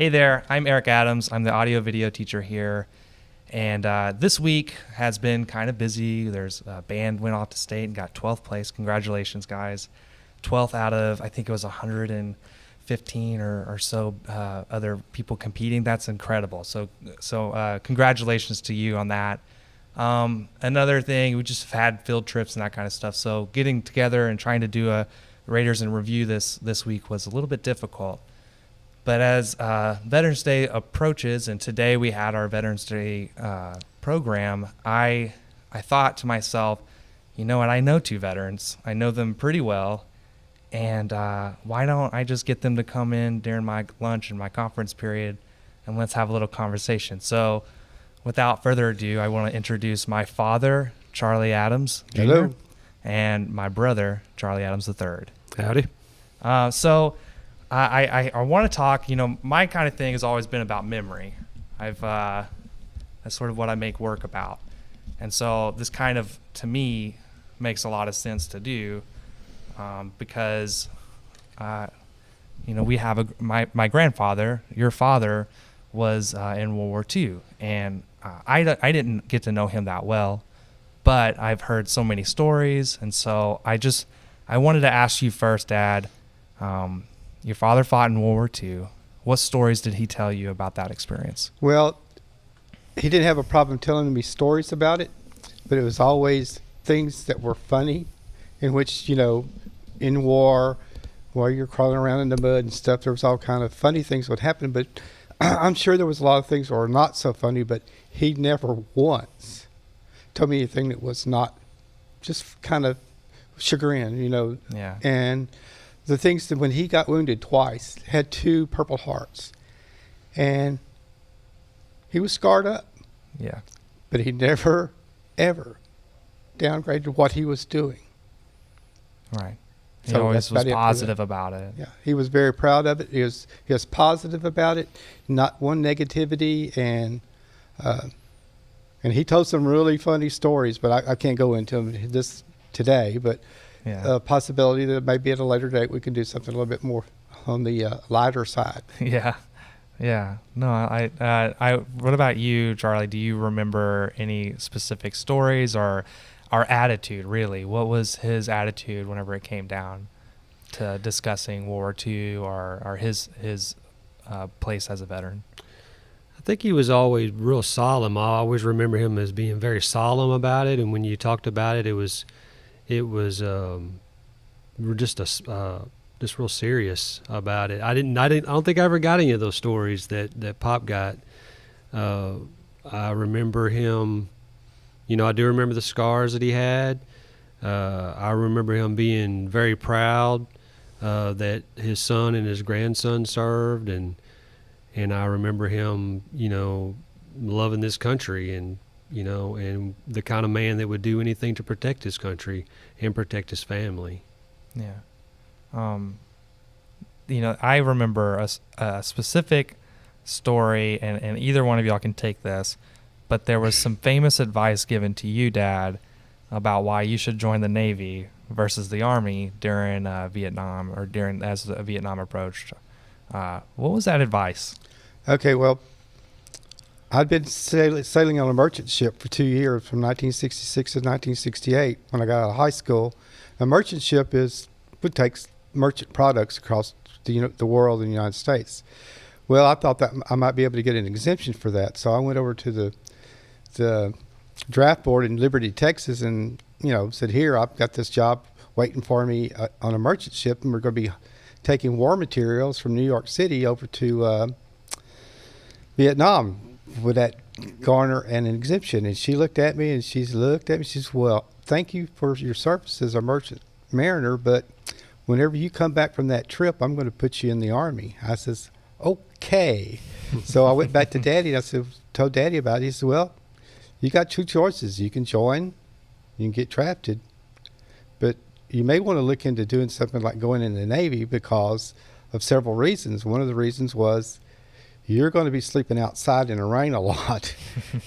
Hey there, I'm Eric Adams. I'm the audio video teacher here. And this week has been kind of busy. There's a band went off to state and got 12th place. Congratulations, guys. 12th out of, I think it was 115 or so other people competing. That's incredible. So congratulations to you on that. Another thing, we just had field trips and that kind of stuff. So getting together and trying to do a Raiders in Review this week was a little bit difficult. But as Veterans Day approaches, and today we had our Veterans Day program, I thought to myself, you know what, I know two veterans. I know them pretty well, and why don't I just get them to come in during my lunch and my conference period, and let's have a little conversation. So without further ado, I want to introduce my father, Charlie Adams Jr., Hello. and my brother, Charlie Adams III. Howdy. I want to talk, my kind of thing has always been about memory. That's sort of what I make work about. And so this kind of, to me, makes a lot of sense to do because, we have my grandfather, your father, was in World War II. And I didn't get to know him that well, but I've heard so many stories. And so I wanted to ask you first, Dad, your father fought in World War II. What stories did he tell you about that experience? Well, he didn't have a problem telling me stories about it, but it was always things that were funny, in which, in war, while you're crawling around in the mud and stuff, there was all kind of funny things would happen. But I'm sure there was a lot of things that were not so funny, but he never once told me anything that was not just kind of chagrin, Yeah. And the things that when he got wounded twice, had 2 Purple Hearts, and he was scarred up. Yeah. But he never, ever downgraded what he was doing. Right. He So always that's was about it for positive that. about it. Yeah, he was very proud of it. He was positive about it, not one negativity, and he told some really funny stories, but I can't go into them this today. But Yeah. a possibility that maybe at a later date we can do something a little bit more on the lighter side. Yeah. Yeah. No, what about you, Charlie? Do you remember any specific stories or our attitude, really? What was his attitude whenever it came down to discussing World War II or his place as a veteran? I think he was always real solemn. I always remember him as being very solemn about it. And when you talked about it, it was just real serious about it. I don't think I ever got any of those stories that Pop got. I remember him, I do remember the scars that he had. I remember him being very proud that his son and his grandson served, and I remember him, loving this country and the kind of man that would do anything to protect his country and protect his family. Yeah. I remember a specific story, and either one of y'all can take this, but there was some famous advice given to you, Dad, about why you should join the Navy versus the Army during Vietnam, or as Vietnam approached. What was that advice? Okay, well, I'd been sailing on a merchant ship for 2 years, from 1966 to 1968. When I got out of high school, a merchant ship would take merchant products across the world in the United States. Well, I thought that I might be able to get an exemption for that, so I went over to the draft board in Liberty, Texas, and said, "Here, I've got this job waiting for me on a merchant ship, and we're going to be taking war materials from New York City over to Vietnam. Would that garner an exemption?" And she looked at me, and she says, "Well, thank you for your service as a merchant mariner, but whenever you come back from that trip, I'm going to put you in the Army." I says, "Okay." So I went back to Daddy, and told Daddy about it. He said, "Well, you got 2 choices. You can join, you can get drafted, but you may want to look into doing something like going in the Navy because of several reasons." One of the reasons was you're going to be sleeping outside in the rain a lot.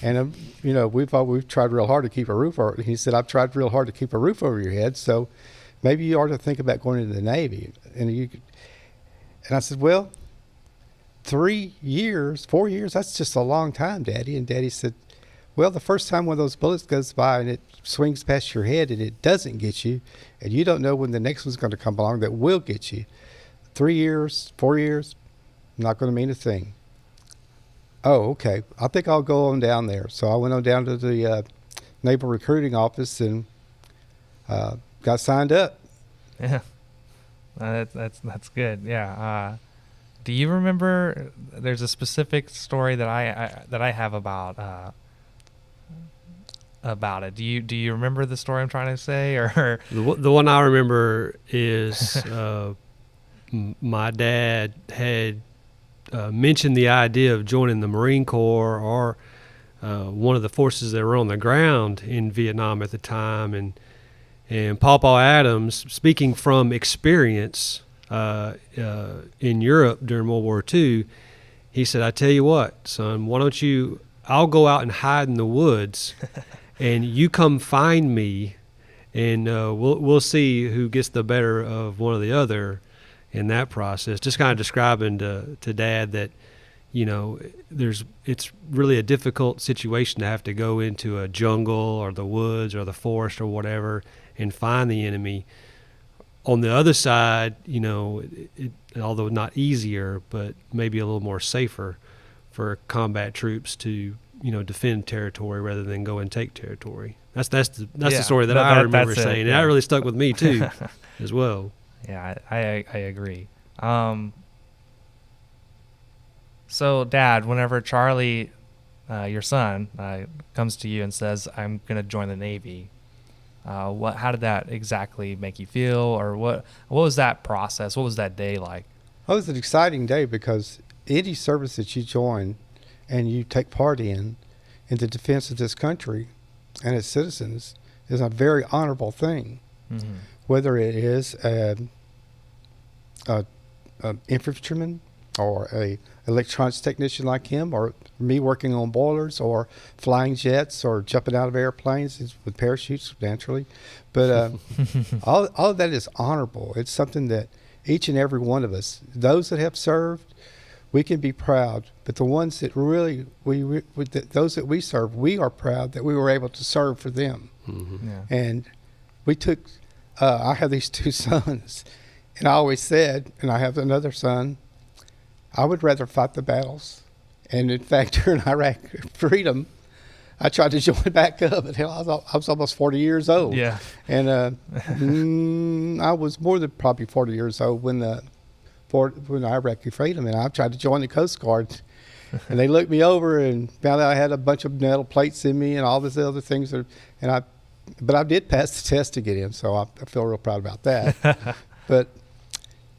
And, we've tried real hard to keep a roof over. He said, "I've tried real hard to keep a roof over your head, so maybe you ought to think about going into the Navy." And I said, "Well, 3 years, 4 years, that's just a long time, Daddy. And Daddy said, well, the first time one of those bullets goes by and it swings past your head and it doesn't get you, and you don't know when the next one's going to come along that will get you. 3 years, 4 years, not going to mean a thing. Oh, okay. I think I'll go on down there. So I went on down to the naval recruiting office and got signed up. Yeah, that's good. Yeah. Do you remember? There's a specific story that I have about it. Do you remember the story I'm trying to say, or The one I remember is my dad had mentioned the idea of joining the Marine Corps or one of the forces that were on the ground in Vietnam at the time, and Pawpaw Adams, speaking from experience in Europe during World War II, he said, "I tell you what, son, why don't you? I'll go out and hide in the woods, and you come find me, and we'll see who gets the better of one or the other in that process." Just kind of describing to Dad that, it's really a difficult situation to have to go into a jungle or the woods or the forest or whatever and find the enemy. On the other side, although not easier, but maybe a little more safer for combat troops to, defend territory rather than go and take territory. That's the story that I remember saying, and that really stuck with me too, as well. Yeah, I agree. So, Dad, whenever Charlie, your son, comes to you and says, "I'm going to join the Navy," how did that exactly make you feel, or what was that process? What was that day like? It was an exciting day because any service that you join and you take part in the defense of this country and its citizens is a very honorable thing. Mm-hmm. Whether it is a infantryman or a electronics technician like him, or me working on boilers, or flying jets, or jumping out of airplanes with parachutes, naturally. But all of that is honorable. It's something that each and every one of us, those that have served, we can be proud. But the ones that really, those that we serve, we are proud that we were able to serve for them. Mm-hmm. Yeah. And we took, I have these two sons, and I always said, and I have another son, I would rather fight the battles. And in fact, during Iraq freedom, I tried to join back up, but hell, I was almost 40 years old. Yeah. And I was more than probably 40 years old when Iraq freedom, and I tried to join the Coast Guard. And they looked me over and found out I had a bunch of metal plates in me and all these other things. But I did pass the test to get in, so I feel real proud about that. But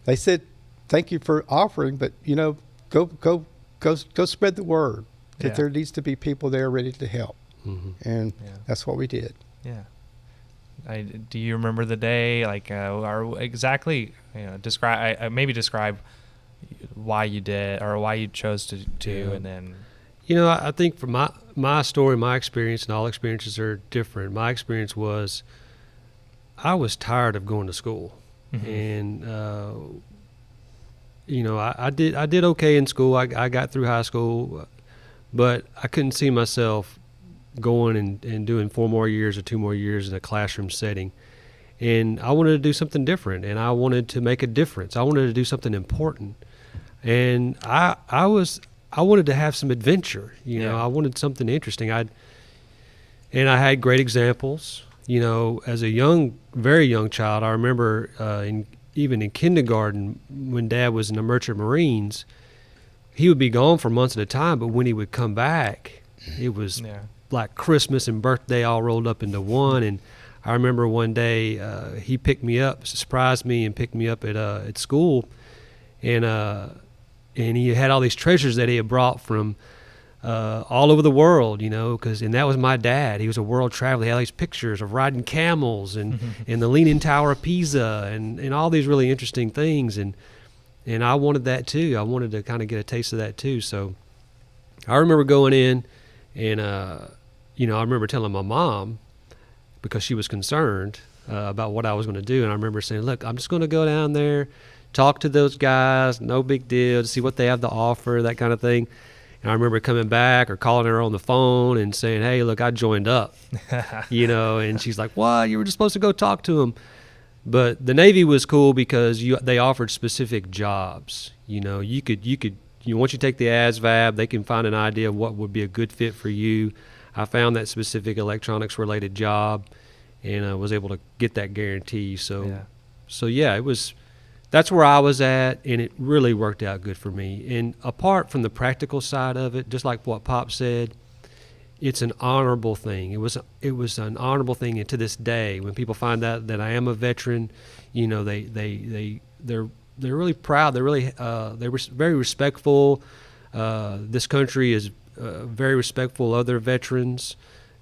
they said, "Thank you for offering, but go spread the word that there needs to be people there ready to help." Mm-hmm. And that's what we did. Yeah. Do you remember the day? Like, or exactly? Describe why you did or why you chose to, and then. I think from my story, my experience, and all experiences are different. My experience was, I was tired of going to school, mm-hmm. and. I did okay in school. I got through high school, but I couldn't see myself going and doing 4 more years or 2 more years in a classroom setting. And I wanted to do something different, and I wanted to make a difference. I wanted to do something important, and I wanted to have some adventure. I wanted something interesting. And I had great examples. As a very young child, I remember even in kindergarten, when Dad was in the Merchant Marines, he would be gone for months at a time, but when he would come back, it was like Christmas and birthday all rolled up into one. And I remember one day he picked me up, surprised me, and picked me up at school, and he had all these treasures that he had brought from all over the world, and that was my dad. He was a world traveler. He had all these pictures of riding camels and the Leaning Tower of Pisa and all these really interesting things. And I wanted that too. I wanted to kind of get a taste of that too. So I remember going in and, I remember telling my mom, because she was concerned about what I was going to do. And I remember saying, "Look, I'm just going to go down there talk to those guys, no big deal, to see what they have to offer, that kind of thing. And I remember coming back or calling her on the phone and saying, hey, look, I joined up, and she's like, what? You were just supposed to go talk to him. But the Navy was cool because they offered specific jobs. You could once you take the ASVAB, they can find an idea of what would be a good fit for you. I found that specific electronics related job and I was able to get that guarantee. So it was, that's where I was at, and it really worked out good for me. And apart from the practical side of it, just like what Pop said, it's an honorable thing. It was an honorable thing, and to this day, when people find out that I am a veteran, they're really proud. They were very respectful. This country is very respectful of their veterans,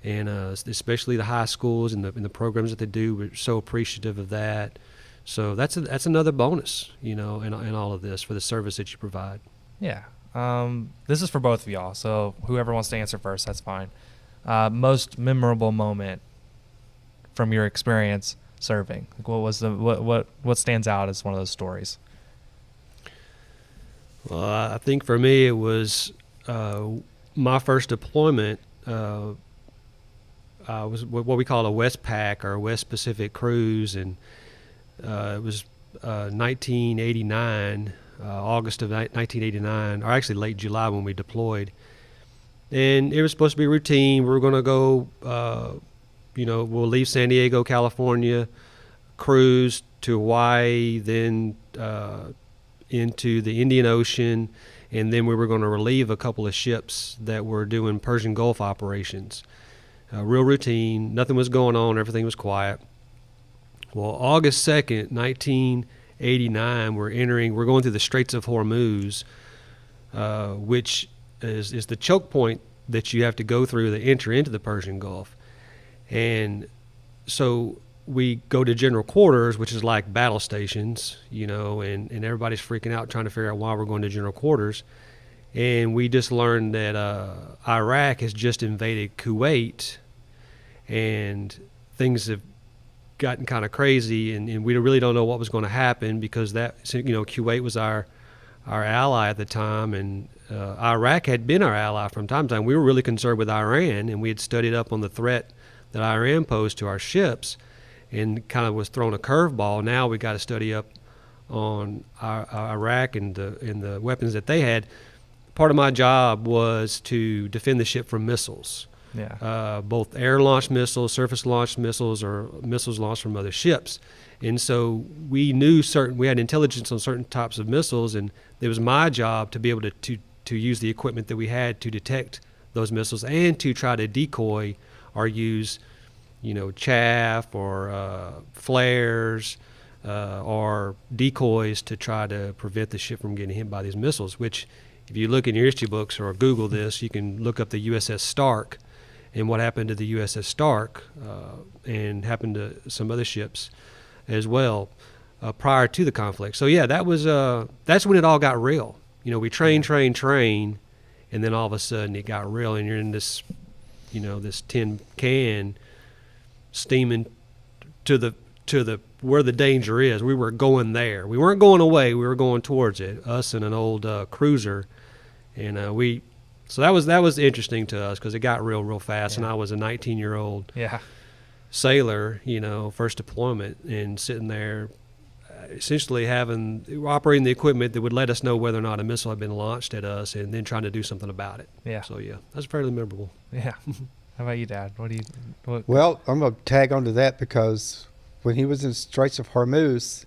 and especially the high schools and the programs that they do. We're so appreciative of that. So that's another bonus, in all of this for the service that you provide. Yeah. This is for both of y'all, so whoever wants to answer first, that's fine. Most memorable moment from your experience serving? Like what was what stands out as one of those stories? Well, I think for me it was my first deployment. I was what we call a West Pac or West Pacific cruise, and it was 1989, August of 1989, or actually late July when we deployed. And it was supposed to be routine. We were going to go, we'll leave San Diego, California, cruise to Hawaii, then into the Indian Ocean, and then we were going to relieve a couple of ships that were doing Persian Gulf operations. Real routine. Nothing was going on. Everything was quiet. Well, August 2nd, 1989, we're going through the Straits of Hormuz, which is the choke point that you have to go through to enter into the Persian Gulf. And so we go to general quarters, which is like battle stations, and everybody's freaking out trying to figure out why we're going to general quarters. And we just learned that Iraq has just invaded Kuwait, and things have gotten kind of crazy, and we really don't know what was going to happen because Kuwait was our ally at the time, and Iraq had been our ally from time to time. We were really concerned with Iran, and we had studied up on the threat that Iran posed to our ships, and kind of was thrown a curveball. Now we got to study up on Iraq and the weapons that they had. Part of my job was to defend the ship from missiles. Yeah. Both air-launched missiles, surface-launched missiles, or missiles launched from other ships. And so we knew we had intelligence on certain types of missiles, and it was my job to be able to use the equipment that we had to detect those missiles and to try to decoy or use, chaff or flares or decoys to try to prevent the ship from getting hit by these missiles, which if you look in your history books or Google this, you can look up the USS Stark and what happened to the USS Stark and happened to some other ships as well prior to the conflict. So yeah, that's when it all got real. We train, and then all of a sudden it got real, and you're in this, this tin can steaming to the where the danger is. We were going there. We weren't going away. We were going towards it. Us and an old cruiser, and so that was interesting to us because it got real fast. Yeah. And I was a 19-year-old sailor, first deployment, and sitting there, essentially operating the equipment that would let us know whether or not a missile had been launched at us, and then trying to do something about it. Yeah. So yeah, that's fairly memorable. Yeah. How about you, Dad? Well, I'm gonna tag onto that because when he was in the Straits of Hormuz,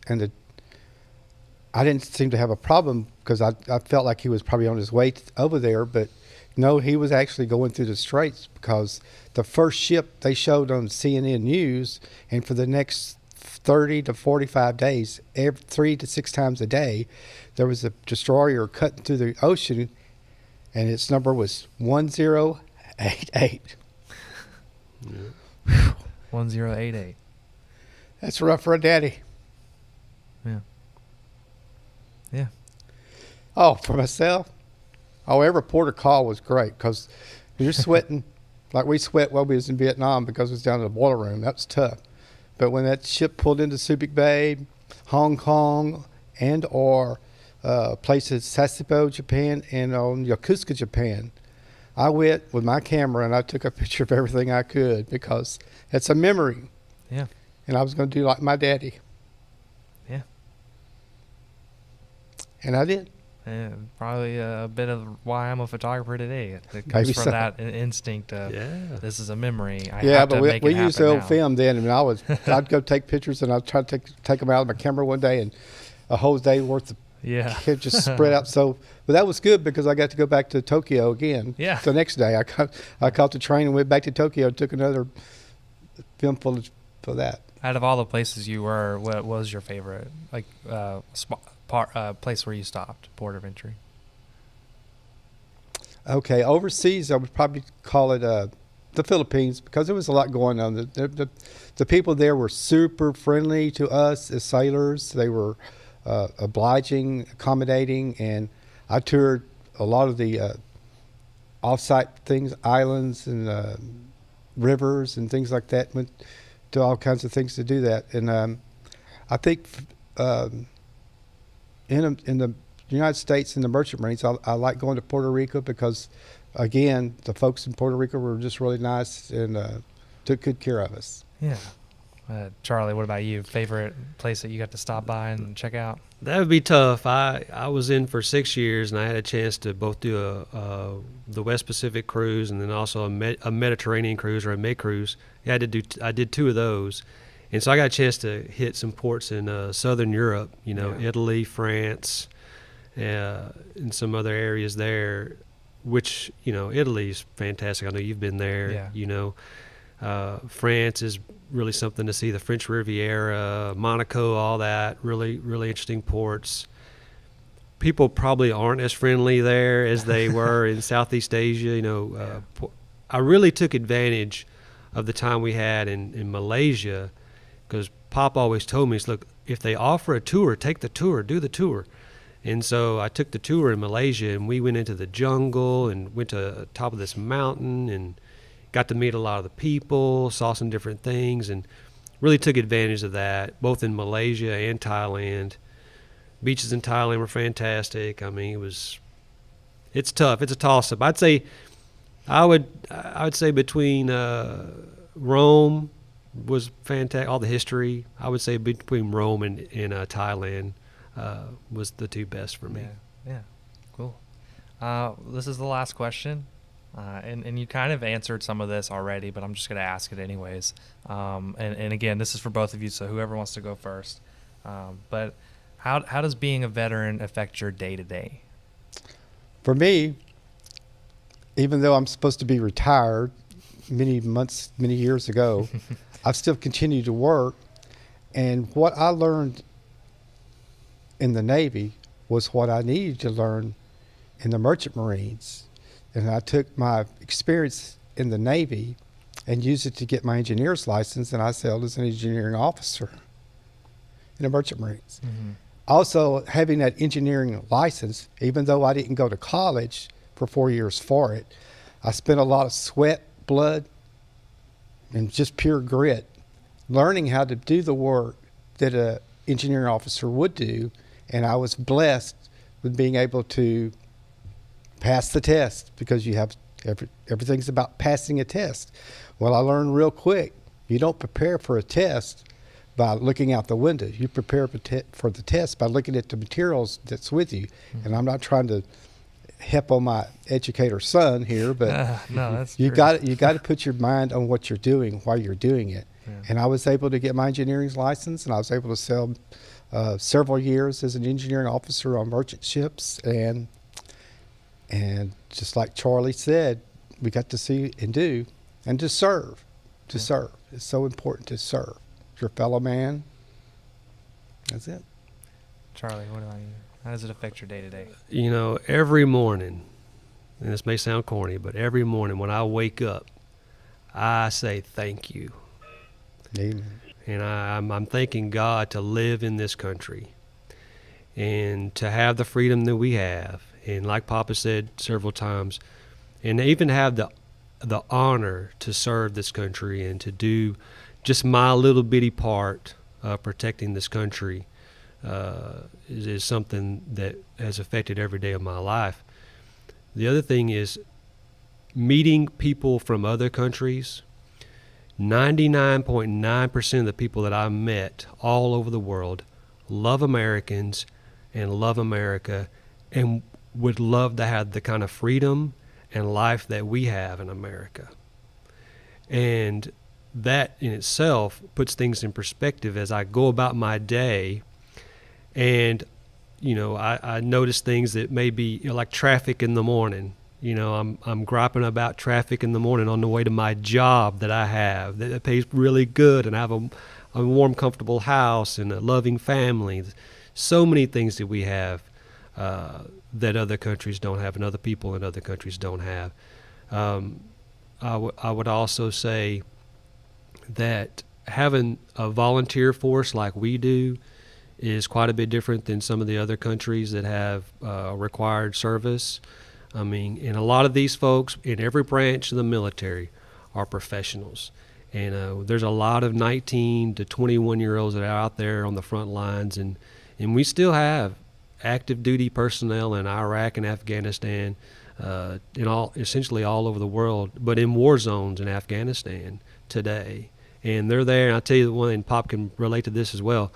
I didn't seem to have a problem because I felt like he was probably on his way over there, but no, he was actually going through the Straits because the first ship they showed on CNN News, and for the next 30 to 45 days, 3 to 6 times a day, there was a destroyer cutting through the ocean, and its number was 1088. Yeah. 1088. That's rough for a daddy. Yeah. Yeah. Oh, for myself, every port of call was great because you're sweating like we sweat while we was in Vietnam because it was down in the boiler room. That was tough. But when that ship pulled into Subic Bay, Hong Kong, and or places Sasebo, Japan, and on Yokosuka, Japan. I went with my camera and I took a picture of everything I could because it's a memory. Yeah. And I was going to do like my daddy. Yeah. And I did. And probably a bit of why I'm a photographer today. It comes Maybe from so. that instinct of this is a memory. I Yeah, have but to make we it used the happen old now. film then, and I'd go take pictures, and I'd try to take them out of my camera one day, and a whole day worth of Yeah. just spread out. So, but that was good because I got to go back to Tokyo again. Yeah. The next day, I caught the train and went back to Tokyo and took another film footage for that. Out of all the places you were, what was your favorite, like place where you stopped, port of entry? Okay, overseas, I would probably call it the Philippines because there was a lot going on. The people there were super friendly to us as sailors. They were obliging, accommodating, and I toured a lot of the off-site things, islands and rivers and things like that. Went to all kinds of things to do that. And I think in the United States in the Merchant Marines, I like going to Puerto Rico because, again, the folks in Puerto Rico were just really nice and took good care of us. Yeah. Charlie, what about you? Favorite place that you got to stop by and check out? That would be tough. I was in for 6 years, and I had a chance to both do the West Pacific cruise and then also a Mediterranean cruise or a Med cruise. I did 2 of those, and so I got a chance to hit some ports in Southern Europe. Italy, France, and some other areas there. Which Italy's fantastic. I know you've been there. Yeah. France is really something to see. The French Riviera, Monaco, all that. Really, really interesting ports. People probably aren't as friendly there as they were in Southeast Asia. I really took advantage of the time we had in Malaysia because Pop always told me, look, if they offer a tour, take the tour, do the tour. And so I took the tour in Malaysia, and we went into the jungle and went to the top of this mountain and got to meet a lot of the people, saw some different things, and really took advantage of that, both in Malaysia and Thailand. Beaches in Thailand were fantastic. I mean, it's tough. It's a toss-up. I would say between Rome was fantastic, all the history. I would say between Rome and Thailand was the 2 best for me. Yeah. Cool. This is the last question. And you kind of answered some of this already, but I'm just going to ask it anyways. And again, this is for both of you, so whoever wants to go first. But how does being a veteran affect your day-to-day? For me, even though I'm supposed to be retired many years ago, I've still continued to work. And what I learned in the Navy was what I needed to learn in the Merchant Marines. And I took my experience in the Navy and used it to get my engineer's license, and I sailed as an engineering officer in the Merchant Marines. Mm-hmm. Also, having that engineering license, even though I didn't go to college for 4 years for it, I spent a lot of sweat, blood, and just pure grit learning how to do the work that an engineering officer would do, and I was blessed with being able to pass the test because you have everything's about passing a test. Well, I learned real quick, you don't prepare for a test by looking out the window. You prepare for the test by looking at the materials that's with you. Mm-hmm. And I'm not trying to help on my educator son here, but no, that's you got to put your mind on what you're doing while you're doing it. Yeah. And I was able to get my engineering license, and I was able to sail several years as an engineering officer on merchant ships, and just like Charlie said, we got to see and do and to serve. Serve. It's so important to serve your fellow man. That's it. Charlie, what about you? How does it affect your day-to-day? Every morning, and this may sound corny, but every morning when I wake up, I say thank you. Amen. And I'm thanking God to live in this country and to have the freedom that we have. And like Papa said several times, and even have the honor to serve this country and to do just my little bitty part of protecting this country is something that has affected every day of my life. The other thing is meeting people from other countries. 99.9% of the people that I met all over the world love Americans and love America and would love to have the kind of freedom and life that we have in America. And that in itself puts things in perspective as I go about my day. And, I notice things that may be like traffic in the morning. I'm griping about traffic in the morning on the way to my job that I have that pays really good, and I have a warm, comfortable house and a loving family. So many things that we have that other countries don't have, and other people in other countries don't have. I would also say that having a volunteer force like we do is quite a bit different than some of the other countries that have required service. I mean, and a lot of these folks in every branch of the military are professionals. And there's a lot of 19 to 21-year-olds that are out there on the front lines. And we still have active duty personnel in Iraq and Afghanistan, essentially all over the world, but in war zones in Afghanistan today. And they're there. And I'll tell you one thing, Pop can relate to this as well.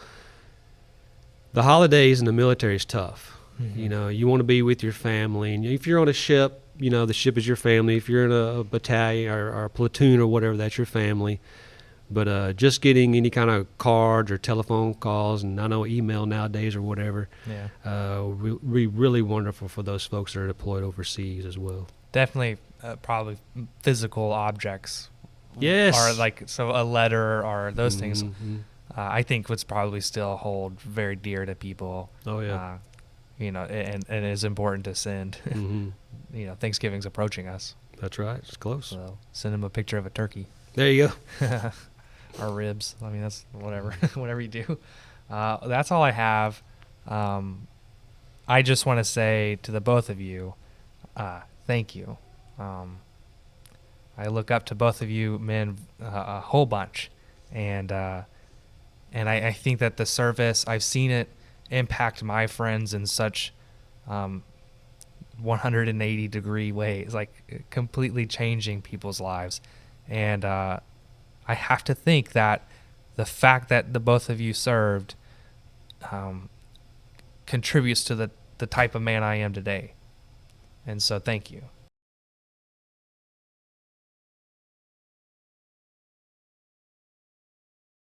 The holidays in the military is tough. Mm-hmm. You want to be with your family. And if you're on a ship, the ship is your family. If you're in a battalion or a platoon or whatever, that's your family. But just getting any kind of cards or telephone calls, and I know email nowadays or whatever, really wonderful for those folks that are deployed overseas as well. Definitely, probably physical objects. Yes. Or so a letter or those things. Mm-hmm. I think would probably still hold very dear to people. Oh yeah. And is important to send. Mm-hmm. Thanksgiving's approaching us. That's right. It's close. So send them a picture of a turkey. There you go. Or ribs. I mean, that's whatever. Whatever you do. That's all I have. I just want to say to the both of you, thank you. I look up to both of you men a whole bunch, and I think that the service, I've seen it impact my friends in such 180-degree ways, like completely changing people's lives. And I have to think that the fact that the both of you served contributes to the type of man I am today. And so thank you.